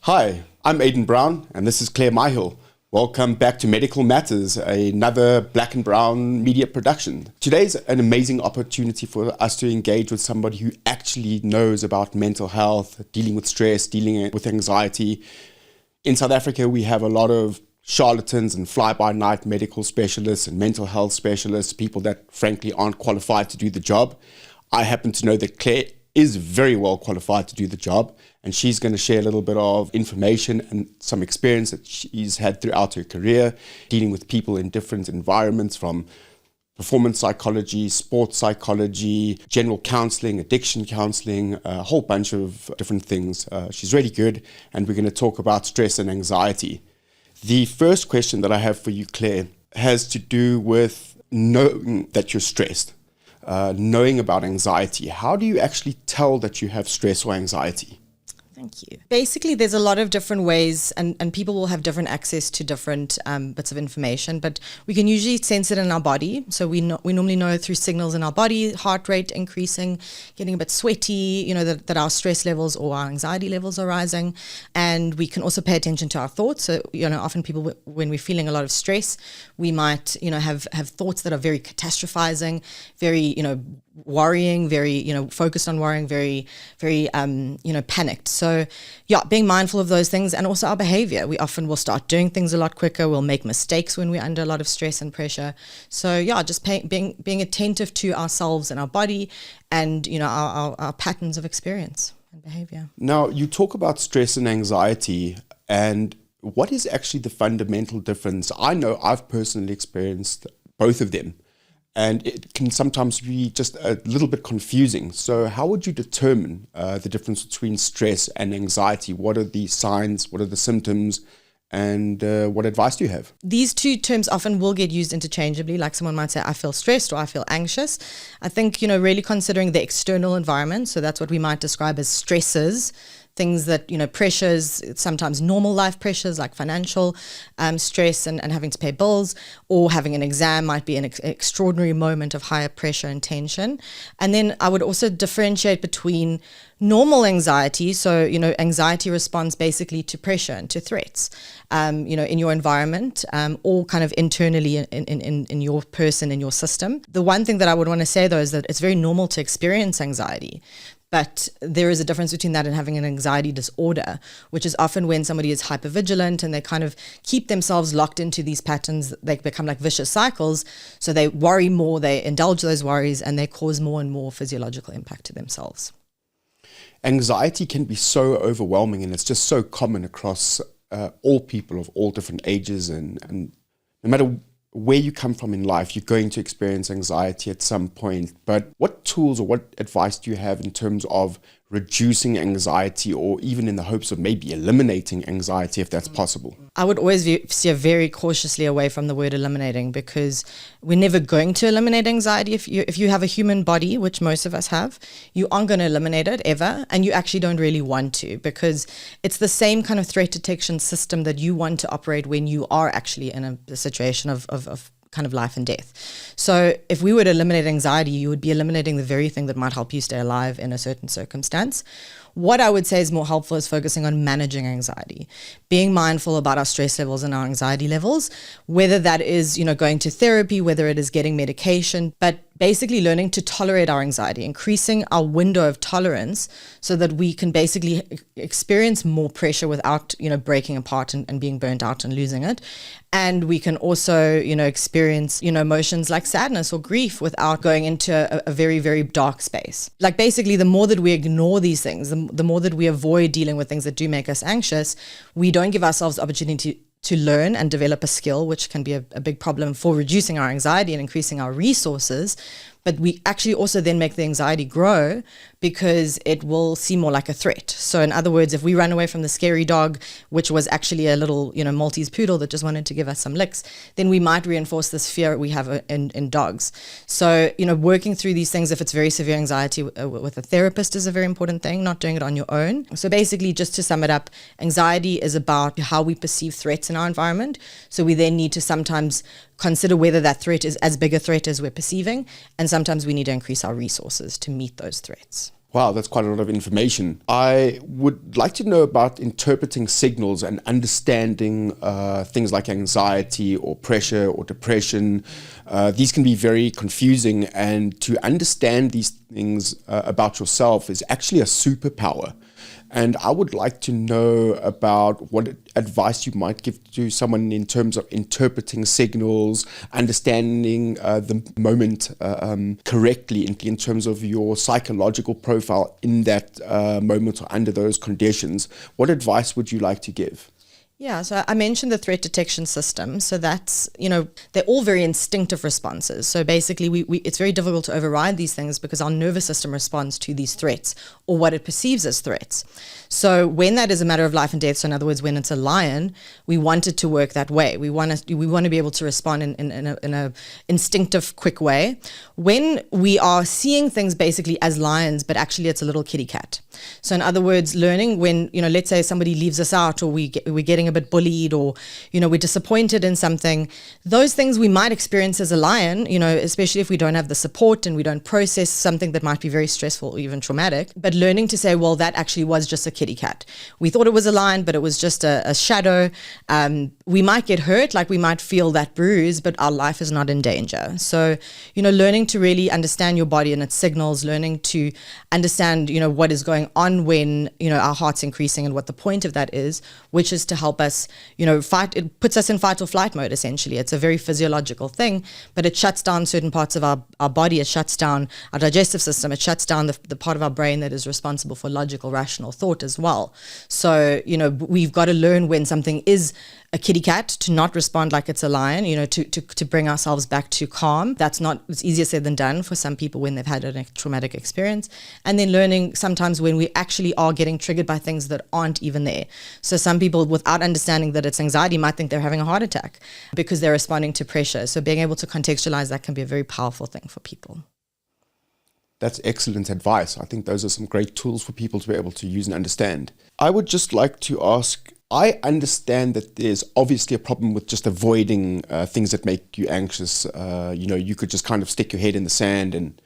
Hi, I'm Aidan Brown, and this is Claire Myhill. Welcome back to Medical Matters, another Black and Brown media production. Today's an amazing opportunity for us to engage with somebody who actually knows about mental health, dealing with stress, dealing with anxiety. In South Africa, we have a lot of charlatans and fly-by-night medical specialists and mental health specialists, people that frankly aren't qualified to do the job. I happen to know that Claire is very well qualified to do the job, and she's going to share a little bit of information and some experience that she's had throughout her career, dealing with people in different environments, from performance psychology, sports psychology, general counselling, addiction counselling, a whole bunch of different things. She's really good, and we're going to talk about stress and anxiety. The first question that I have for you, Claire, has to do with knowing that you're stressed. Knowing about anxiety. How do you actually tell that you have stress or anxiety? Thank you. Basically, there's a lot of different ways, and people will have different access to different bits of information, but we can usually sense it in our body. So we normally know through signals in our body, heart rate increasing, getting a bit sweaty, that our stress levels or our anxiety levels are rising. And we can also pay attention to our thoughts. So, often people, when we're feeling a lot of stress, we might, have thoughts that are very catastrophizing, very, worrying, very, focused on worrying, very, very, panicked. So being mindful of those things, and also our behavior. We often will start doing things a lot quicker. We'll make mistakes when we're under a lot of stress and pressure. So just being attentive to ourselves and our body, and, our patterns of experience and behavior. Now, you talk about stress and anxiety, and what is actually the fundamental difference? I know I've personally experienced both of them, and it can sometimes be just a little bit confusing. So how would you determine the difference between stress and anxiety? What are the signs? What are the symptoms? And what advice do you have? These two terms often will get used interchangeably. Like someone might say, I feel stressed or I feel anxious. I think, really considering the external environment. So that's what we might describe as stresses. Things that, pressures, sometimes normal life pressures like financial stress and having to pay bills, or having an exam might be an extraordinary moment of higher pressure and tension. And then I would also differentiate between normal anxiety. So, anxiety responds basically to pressure and to threats, in your environment, or kind of internally in your person, in your system. The one thing that I would want to say, though, is that it's very normal to experience anxiety. But there is a difference between that and having an anxiety disorder, which is often when somebody is hypervigilant and they kind of keep themselves locked into these patterns. They become like vicious cycles. So they worry more, they indulge those worries, and they cause more and more physiological impact to themselves. Anxiety can be so overwhelming, and it's just so common across all people of all different ages. And no matter where you come from in life, you're going to experience anxiety at some point. But what tools or what advice do you have in terms of reducing anxiety, or even in the hopes of maybe eliminating anxiety, if that's possible? I would always steer very cautiously away from the word eliminating, because we're never going to eliminate anxiety. If you have a human body, which most of us have, you aren't going to eliminate it ever, and you actually don't really want to, because it's the same kind of threat detection system that you want to operate when you are actually in a situation of kind of life and death. So if we were to eliminate anxiety, you would be eliminating the very thing that might help you stay alive in a certain circumstance. What I would say is more helpful is focusing on managing anxiety, being mindful about our stress levels and our anxiety levels, whether that is, going to therapy, whether it is getting medication, but basically learning to tolerate our anxiety, increasing our window of tolerance so that we can basically experience more pressure without, breaking apart and being burnt out and losing it. And we can also, experience, emotions like sadness or grief without going into a very, very dark space. Like basically, the more that we ignore these things, the more that we avoid dealing with things that do make us anxious, we don't give ourselves the opportunity to learn and develop a skill, which can be a big problem for reducing our anxiety and increasing our resources. But we actually also then make the anxiety grow because it will seem more like a threat. So in other words, if we run away from the scary dog, which was actually a little, Maltese poodle that just wanted to give us some licks, then we might reinforce this fear we have in dogs. So, working through these things, if it's very severe anxiety with a therapist, is a very important thing, not doing it on your own. So basically, just to sum it up, anxiety is about how we perceive threats in our environment. So we then need to sometimes consider whether that threat is as big a threat as we're perceiving, and sometimes we need to increase our resources to meet those threats. Wow, that's quite a lot of information. I would like to know about interpreting signals and understanding things like anxiety or pressure or depression. These can be very confusing, and to understand these things about yourself is actually a superpower. And I would like to know about what advice you might give to someone in terms of interpreting signals, understanding the moment correctly in terms of your psychological profile in that moment or under those conditions. What advice would you like to give? Yeah, so I mentioned the threat detection system. So that's, they're all very instinctive responses. So basically, it's very difficult to override these things because our nervous system responds to these threats or what it perceives as threats. So when that is a matter of life and death, so in other words, when it's a lion, we want it to work that way. We want to be able to respond in a instinctive, quick way. When we are seeing things basically as lions, but actually it's a little kitty cat. So in other words, learning when, let's say somebody leaves us out, or we're getting a bit bullied, or, we're disappointed in something, those things we might experience as a lion, especially if we don't have the support and we don't process something that might be very stressful or even traumatic. But learning to say, well, that actually was just a kitty cat. We thought it was a lion, but it was just a shadow. We might get hurt, like we might feel that bruise, but our life is not in danger. So, learning to really understand your body and its signals, learning to understand, what is going on when, our heart's increasing and what the point of that is, which is to help us, fight. It puts us in fight or flight mode, essentially. It's a very physiological thing, but it shuts down certain parts of our body. It shuts down our digestive system. It shuts down the part of our brain that is responsible for logical, rational thought as well. So, we've got to learn when something is a kitty cat to not respond like it's a lion, to bring ourselves back to calm. It's easier said than done for some people when they've had a traumatic experience. And then learning sometimes when we actually are getting triggered by things that aren't even there. So some people, without understanding that it's anxiety, might think they're having a heart attack because they're responding to pressure. So being able to contextualize that can be a very powerful thing for people. That's excellent advice. I think those are some great tools for people to be able to use and understand. I would just like to ask, I understand that there's obviously a problem with just avoiding things that make you anxious. You could just kind of stick your head in the sand and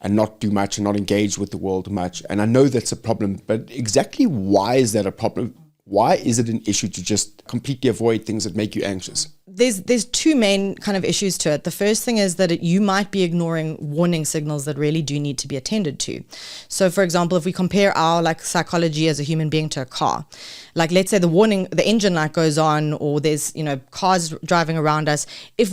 not do much and not engage with the world much. And I know that's a problem, but exactly why is that a problem? Why is it an issue to just completely avoid things that make you anxious? There's two main kind of issues to it. The first thing is that you might be ignoring warning signals that really do need to be attended to. So for example, if we compare our psychology as a human being to a car, let's say the engine light goes on, or there's cars driving around us. If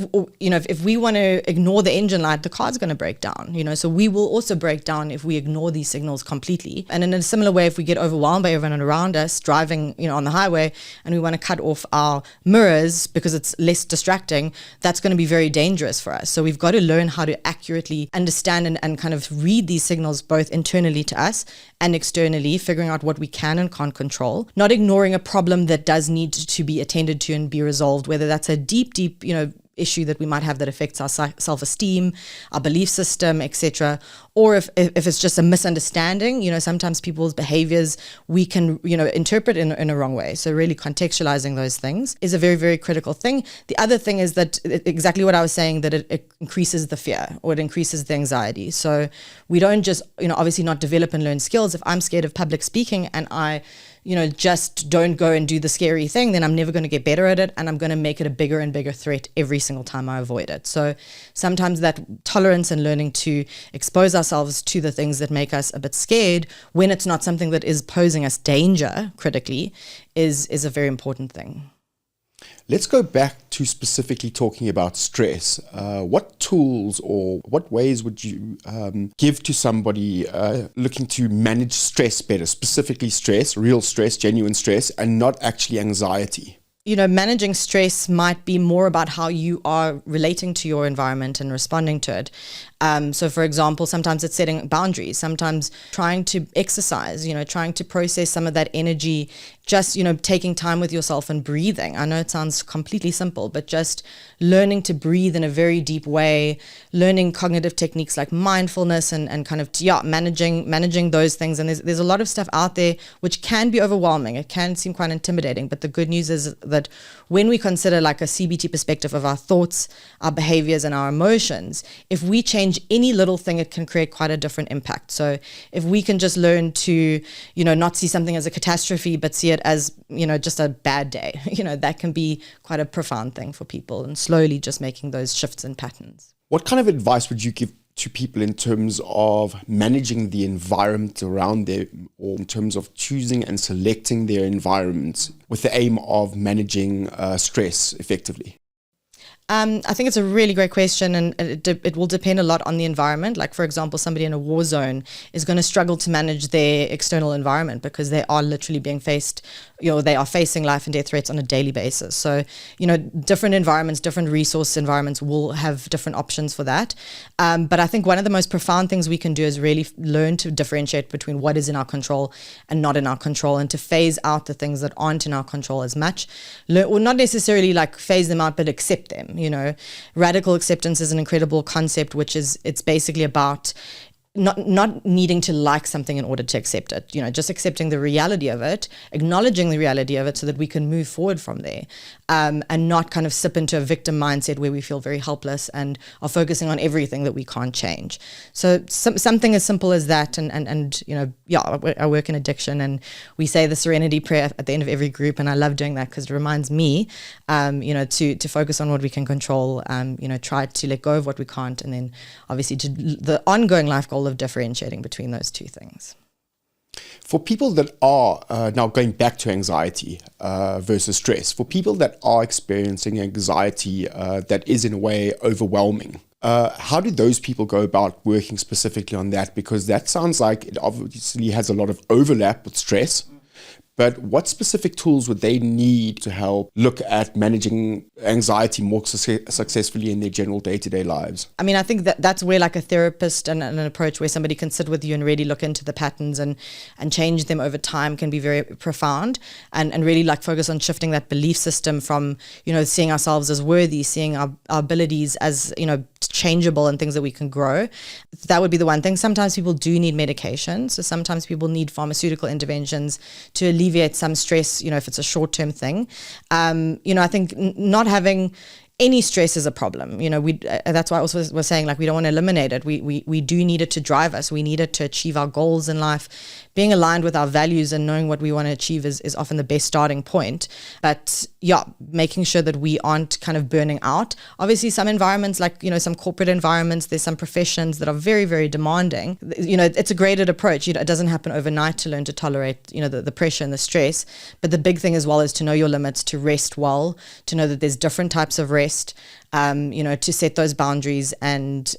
we want to ignore the engine light, the car's going to break down. So we will also break down if we ignore these signals completely. And in a similar way, if we get overwhelmed by everyone around us driving on the highway, and we want to cut off our mirrors because it's less distracting, that's going to be very dangerous for us. So we've got to learn how to accurately understand and kind of read these signals both internally to us and externally, figuring out what we can and can't control, not ignoring a problem that does need to be attended to and be resolved, whether that's a deep, issue that we might have that affects our self-esteem, our belief system, etc. Or if it's just a misunderstanding, sometimes people's behaviors we can, interpret in a wrong way. So really contextualizing those things is a very, very critical thing. The other thing is that exactly what I was saying, that it increases the fear, or it increases the anxiety. So we don't just, obviously not develop and learn skills. If I'm scared of public speaking and I just don't go and do the scary thing, then I'm never going to get better at it, and I'm going to make it a bigger and bigger threat every single time I avoid it. So sometimes that tolerance and learning to expose ourselves to the things that make us a bit scared when it's not something that is posing us danger critically is a very important thing. Let's go back to specifically talking about stress. What tools or what ways would you give to somebody looking to manage stress better, specifically stress, real stress, genuine stress, and not actually anxiety? Managing stress might be more about how you are relating to your environment and responding to it. So for example, sometimes it's setting boundaries, sometimes trying to exercise, trying to process some of that energy, just, taking time with yourself and breathing. I know it sounds completely simple, but just learning to breathe in a very deep way, learning cognitive techniques like mindfulness and kind of, managing those things. And there's a lot of stuff out there which can be overwhelming. It can seem quite intimidating, but the good news is that when we consider like a CBT perspective of our thoughts, our behaviors, and our emotions, if we change any little thing, it can create quite a different impact. So if we can just learn to, not see something as a catastrophe, but see it as, just a bad day, that can be quite a profound thing for people, and slowly just making those shifts in patterns. What kind of advice would you give to people in terms of managing the environment around them, or in terms of choosing and selecting their environments with the aim of managing stress effectively? I think it's a really great question, and it will depend a lot on the environment. Like, for example, somebody in a war zone is going to struggle to manage their external environment because they are literally being faced, they are facing life and death threats on a daily basis. So, different environments, different resource environments will have different options for that. But I think one of the most profound things we can do is really learn to differentiate between what is in our control and not in our control, and to phase out the things that aren't in our control as much, or not necessarily like phase them out, but accept them. Radical acceptance is an incredible concept, it's basically about not needing to like something in order to accept it, just accepting the reality of it, acknowledging the reality of it so that we can move forward from there, and not kind of slip into a victim mindset where we feel very helpless and are focusing on everything that we can't change. So something as simple as that, and I work in addiction, and we say the serenity prayer at the end of every group, and I love doing that because it reminds me, to focus on what we can control, try to let go of what we can't, and then obviously to the ongoing life goal of differentiating between those two things. For people that are, now going back to anxiety versus stress, for people that are experiencing anxiety that is in a way overwhelming, how do those people go about working specifically on that? Because that sounds like it obviously has a lot of overlap with stress. But what specific tools would they need to help look at managing anxiety more successfully in their general day-to-day lives? I mean, I think that's where like a therapist and an approach where somebody can sit with you and really look into the patterns and change them over time can be very profound, and really like focus on shifting that belief system from, seeing ourselves as worthy, seeing our abilities as, changeable and things that we can grow. That would be the one thing. Sometimes people do need medication. So sometimes people need pharmaceutical interventions to alleviate some stress, if it's a short-term thing. I think not having any stress is a problem. That's why I also was saying, like, we don't want to eliminate it. We do need it to drive us. We need it to achieve our goals in life. Being aligned with our values and knowing what we want to achieve is often the best starting point. But making sure that we aren't kind of burning out. Obviously, some environments, like, some corporate environments, there's some professions that are very, very demanding. It's a graded approach. It doesn't happen overnight to learn to tolerate, the pressure and the stress. But the big thing as well is to know your limits, to rest well, to know that there's different types of rest, to set those boundaries and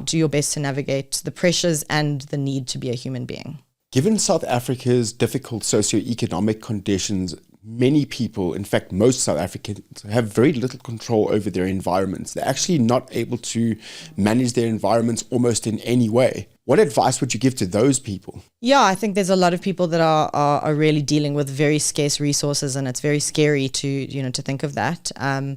do your best to navigate the pressures and the need to be a human being. Given South Africa's difficult socioeconomic conditions, many people, in fact, most South Africans, have very little control over their environments. They're actually not able to manage their environments almost in any way. What advice would you give to those people? Yeah, I think there's a lot of people that are really dealing with very scarce resources, and it's very scary to think of that. I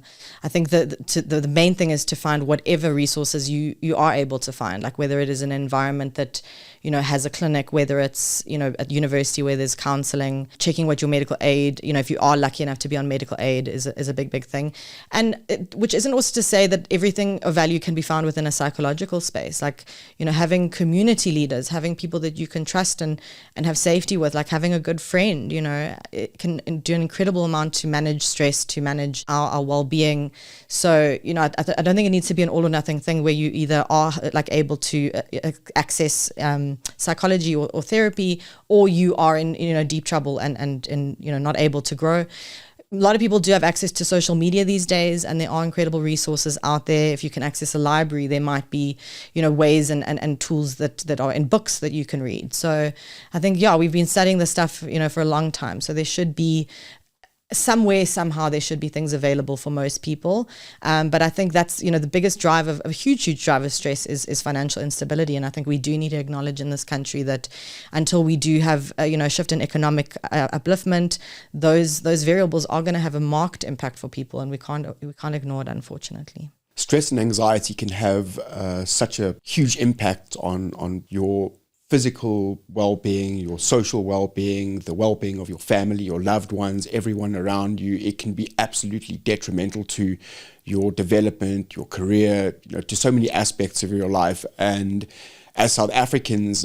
think the main thing is to find whatever resources you are able to find, like whether it is an environment that has a clinic, whether it's at university where there's counselling, checking what your medical aid, if you are lucky enough to be on medical aid is a big thing, and which isn't also to say that everything of value can be found within a psychological space, like having community leaders, having people that you can trust and have safety with, like having a good friend, it can do an incredible amount to manage stress, to manage our well-being. So, I don't think it needs to be an all or nothing thing where you either are like able to access psychology or therapy, or you are in deep trouble and not able to grow. A lot of people do have access to social media these days, and there are incredible resources out there. If you can access a library, there might be, ways and tools that are in books that you can read. So I think, we've been studying this stuff, for a long time. So there should be somewhere, somehow, there should be things available for most people. But I think that's, the biggest drive a huge drive of stress is financial instability. And I think we do need to acknowledge in this country that until we do have, a shift in economic upliftment, those variables are going to have a marked impact for people, and we can't ignore it, unfortunately. Stress and anxiety can have such a huge impact on your physical well-being, your social well-being, the well-being of your family, your loved ones, everyone around you. It can be absolutely detrimental to your development, your career, to so many aspects of your life. And as South Africans,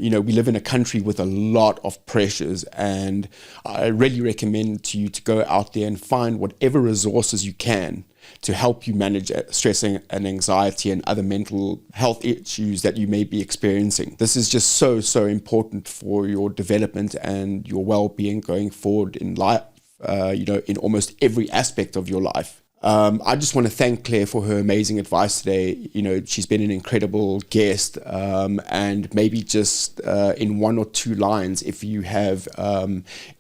we live in a country with a lot of pressures, and I really recommend to you to go out there and find whatever resources you can to help you manage stress and anxiety and other mental health issues that you may be experiencing. This is just so, so important for your development and your well-being going forward in life, in almost every aspect of your life. I just want to thank Claire for her amazing advice today. She's been an incredible guest, and maybe just in one or two lines, if you have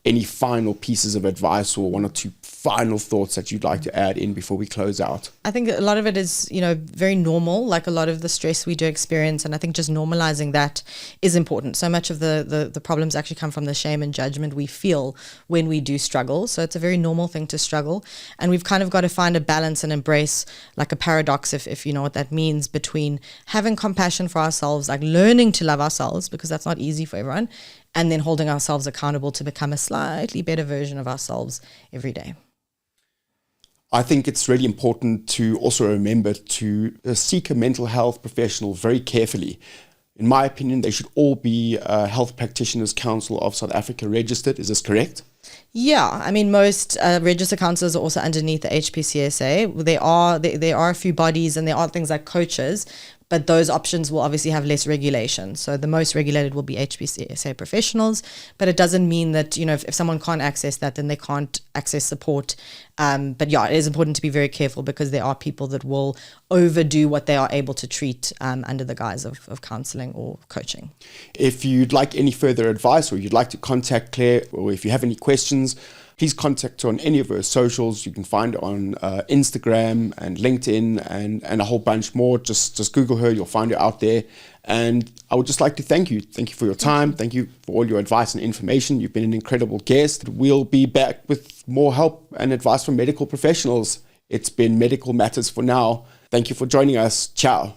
any final pieces of advice or one or two final thoughts that you'd like to add in before we close out. I think a lot of it is, very normal, like a lot of the stress we do experience. And I think just normalizing that is important. So much of the problems actually come from the shame and judgment we feel when we do struggle. So it's a very normal thing to struggle. And we've kind of got to find a balance and embrace like a paradox, if you know what that means, between having compassion for ourselves, like learning to love ourselves, because that's not easy for everyone, and then holding ourselves accountable to become a slightly better version of ourselves every day. I think it's really important to also remember to seek a mental health professional very carefully. In my opinion, they should all be Health Practitioners Council of South Africa registered. Is this correct? Yeah, I mean, most registered counsellors are also underneath the HPCSA. There are a few bodies, and there are things like coaches, but those options will obviously have less regulation. So the most regulated will be HPCSA professionals, but it doesn't mean that, if someone can't access that, then they can't access support. But yeah, it is important to be very careful, because there are people that will overdo what they are able to treat under the guise of counselling or coaching. If you'd like any further advice, or you'd like to contact Claire, or if you have any questions, please contact her on any of her socials. You can find her on Instagram and LinkedIn and a whole bunch more. Just Google her, you'll find her out there. And I would just like to thank you. Thank you for your time. Thank you for all your advice and information. You've been an incredible guest. We'll be back with more help and advice from medical professionals. It's been Medical Matters for now. Thank you for joining us. Ciao.